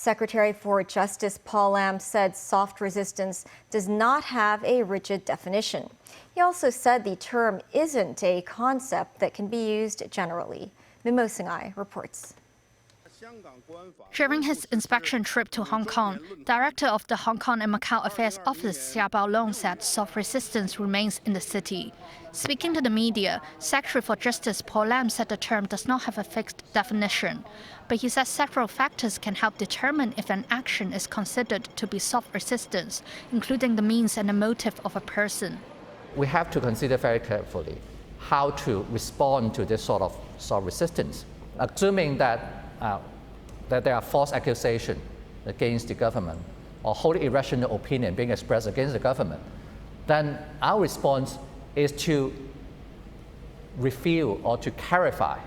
Secretary for Justice Paul Lam said soft resistance does not have a rigid definition. He also said the term isn't a concept that can be used generally. Mimosingai reports. During his inspection trip to Hong Kong, Director of the Hong Kong and Macau Affairs Office Xiaobao Long said soft resistance remains in the city. Speaking to the media, Secretary for Justice Paul Lam said the term does not have a fixed definition, but he said several factors can help determine if an action is considered to be soft resistance, including the means and the motive of a person. We have to consider very carefully how to respond to this sort of soft resistance, assuming that there are false accusations against the government or wholly irrational opinion being expressed against the government, then our response is to refute or to clarify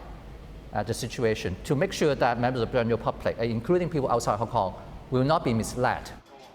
the situation to make sure that members of the general public, including people outside Hong Kong, will not be misled.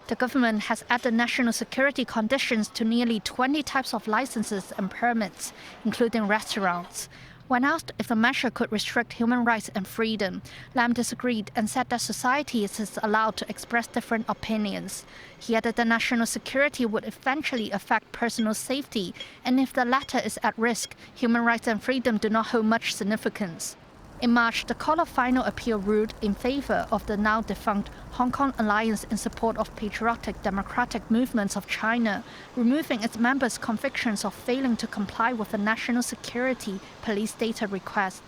The government has added national security conditions to nearly 20 types of licenses and permits, including restaurants. When asked if the measure could restrict human rights and freedom, Lam disagreed and said that society is allowed to express different opinions. He added that national security would eventually affect personal safety, and if the latter is at risk, human rights and freedom do not hold much significance. In March, the Court of Final Appeal ruled in favor of the now-defunct Hong Kong Alliance in support of patriotic democratic movements of China, removing its members' convictions of failing to comply with the national security police data request.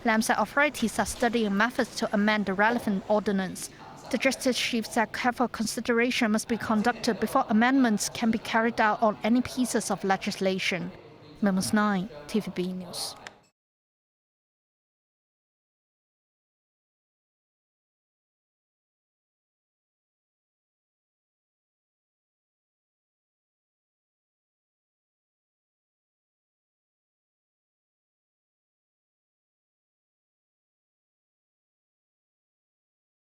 Lam said authorities are studying methods to amend the relevant ordinance. The Justice Chief said careful consideration must be conducted before amendments can be carried out on any pieces of legislation. Mimosingai, TVB News.